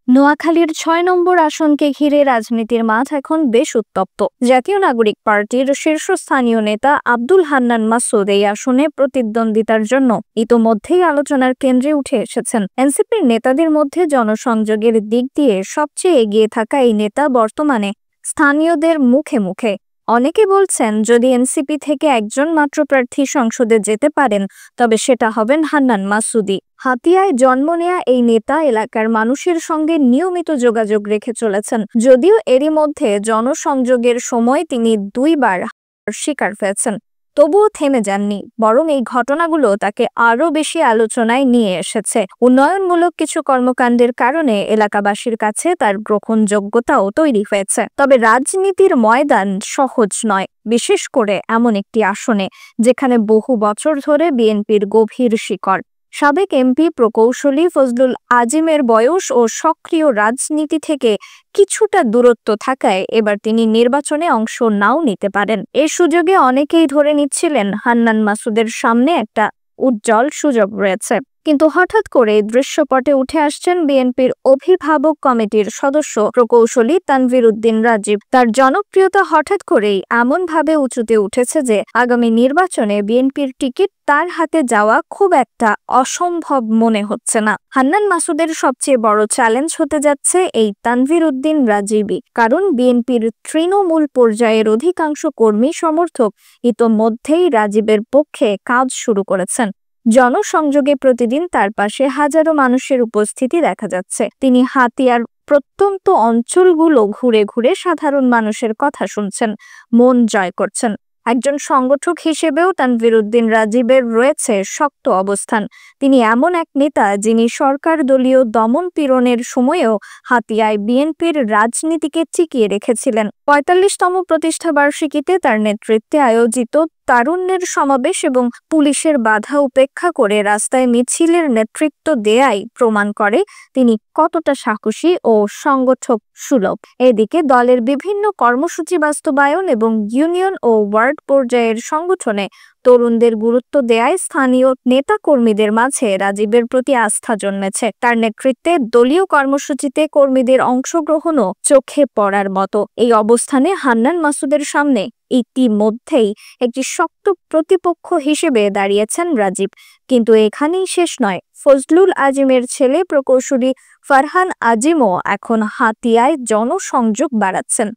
নোয়াখালীর ৬ নম্বর আসনকে ঘিরে রাজনীতির মাঠ এখন বেশ উত্তপ্ত। জাতীয় নাগরিক পার্টির শীর্ষস্থানীয় নেতা আব্দুল হান্নান মাসুদ এই আসনে প্রতিদ্বন্দ্বিতার জন্য ইতোমধ্যেই আলোচনার কেন্দ্রে উঠে এসেছেন। এনসিপির নেতাদের মধ্যে জনসংযোগের দিক দিয়ে সবচেয়ে এগিয়ে থাকা এই নেতা বর্তমানে স্থানীয়দের মুখে মুখে। অনেকে বলছেন, যদি এনসিপি থেকে একজন মাত্র প্রার্থী সংসদে যেতে পারেন তবে সেটা হবেন হান্নান মাসুদই। হাতিয়ায় জন্ম নেয়া এই নেতা এলাকার মানুষের সঙ্গে নিয়মিত যোগাযোগ রেখে চলেছেন। যদিও এরই মধ্যে জনসংযোগের সময় তিনি 2 বার শিকার হয়েছেন, তবুও থেমে যাননি, বরং এই ঘটনাগুলো তাকে আরও বেশি আলোচনায় নিয়ে এসেছে। উন্নয়নমূলক কিছু কর্মকাণ্ডের কারণে এলাকাবাসীর কাছে তার গ্রহণযোগ্যতাও তৈরি হয়েছে। তবে রাজনীতির ময়দান সহজ নয়, বিশেষ করে এমন একটি আসনে যেখানে বহু বছর ধরে বিএনপির গভীর শিকড়। সাবেক এমপি প্রকৌশলী ফজলুল আজিমের বয়স ও সক্রিয় রাজনীতি থেকে কিছুটা দূরত্ব থাকায় এবার তিনি নির্বাচনে অংশ নাও নিতে পারেন। এই সুযোগে অনেকেই ধরে নিচ্ছিলেন হান্নান মাসুদের সামনে একটা উজ্জ্বল সুযোগ রয়েছে। কিন্তু হঠাৎ করে দৃশ্যপটে উঠে আসছেন বিএনপির অভিভাবক কমিটির সদস্য প্রকৌশলী তানভীর উদ্দিন রাজীব। তার জনপ্রিয়তা হঠাৎ করেই এমনভাবে উঁচুতে উঠেছে যে আগামী নির্বাচনে বিএনপির টিকিট তার হাতে যাওয়া খুব একটা অসম্ভব মনে হচ্ছে না। হান্নান মাসুদের সবচেয়ে বড় চ্যালেঞ্জ হতে যাচ্ছে এই তানভীর উদ্দিন রাজীবই, কারণ বিএনপির তৃণমূল পর্যায়ের অধিকাংশ কর্মী সমর্থক ইতোমধ্যেই রাজীবের পক্ষে কাজ শুরু করেছেন। জনসংযোগে প্রতিদিন তার পাশে হাজারো মানুষের উপস্থিতি দেখা যাচ্ছে। তিনি হাতিয়ার প্রত্যন্ত অঞ্চলগুলো ঘুরে ঘুরে সাধারণ মানুষের কথা শুনছেন, মন জয় করছেন। একজন সংগঠক হিসেবেও তানভীর উদ্দিন রাজীবের রয়েছে শক্ত অবস্থান। তিনি এমন এক নেতা যিনি সরকার দলীয় দমন পীড়নের সময়েও হাতিয়ায় বিএনপির রাজনীতিকে টিকিয়ে রেখেছিলেন। ৪৫তম প্রতিষ্ঠা বার্ষিকীতে তার নেতৃত্বে আয়োজিত তারুণ্যের সমাবেশ এবং পুলিশের বাধা উপেক্ষা করে রাস্তায় মিছিলের নেতৃত্ব দেয়াই প্রমাণ করে তিনি কতটা সাহসী ও সংগঠক সুলভ। এদিকে দলের বিভিন্ন কর্মসূচি বাস্তবায়ন এবং ইউনিয়ন ও ওয়ার্ড পর্যায়ের সংগঠনে তরুণদের গুরুত্ব দেয়ায় স্থানীয় নেতাকর্মীদের মাঝে রাজীবের প্রতি আস্থা জন্মেছে। তার নেতৃত্বে দলীয় কর্মসূচিতে কর্মীদের অংশগ্রহণও চোখে পড়ার মতো। এই অবস্থানে হান্নান মাসুদের সামনে ইতিমধ্যেই একটি শক্ত প্রতিপক্ষ হিসেবে দাঁড়িয়েছেন রাজীব। কিন্তু এখানেই শেষ নয়। ফজলুল আজিমের ছেলে প্রকৌশলী ফারহান আজিমও এখন হাতিয়ায় জনসংযোগ বাড়াচ্ছেন।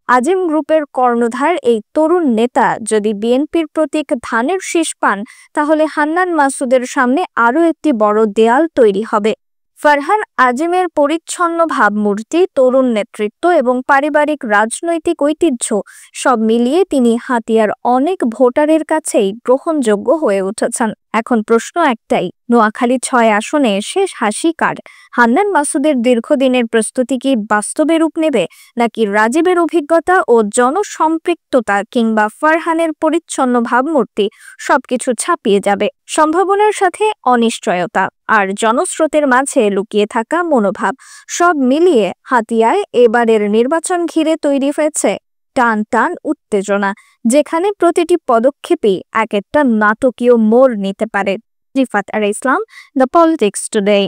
আজিম গ্রুপের কর্ণধার এই তরুণ নেতা যদি বিএনপির প্রতীক ধানের শীষ পান, তাহলে হান্নান মাসুদের সামনে আরও একটি বড় দেয়াল তৈরি হবে। ফারহান আজিমের পরিচ্ছন্ন ভাবমূর্তি, তরুণ নেতৃত্ব এবং পারিবারিক রাজনৈতিক ঐতিহ্য সব মিলিয়ে তিনি হাতিয়ার অনেক ভোটারের কাছেই গ্রহণযোগ্য হয়ে উঠেছেন। এখন প্রশ্ন একটাই, নোয়াখালী ৬ আসনে শেষ হাসি কার? হান্নান মাসুদের দীর্ঘদিনের প্রস্তুতি কি বাস্তবে রূপ নেবে, নাকি রাজীবের অভিজ্ঞতা ও জনসম্পৃক্ততা কিংবা ফারহানের পরিচ্ছন্ন ভাবমূর্তি সবকিছু ছাপিয়ে যাবে? সম্ভাবনার সাথে অনিশ্চয়তা আর জনস্রোতের মাঝে লুকিয়ে থাকা মনোভাব সব মিলিয়ে হাতিয়ায় এবারের নির্বাচন ঘিরে তৈরি হয়েছে টান টান উত্তেজনা, যেখানে প্রতিটি পদক্ষেপই এক একটা নাটকীয় মোড় নিতে পারে। রিফাত আর ইসলাম, দ্য পলিটিক্স টুডে।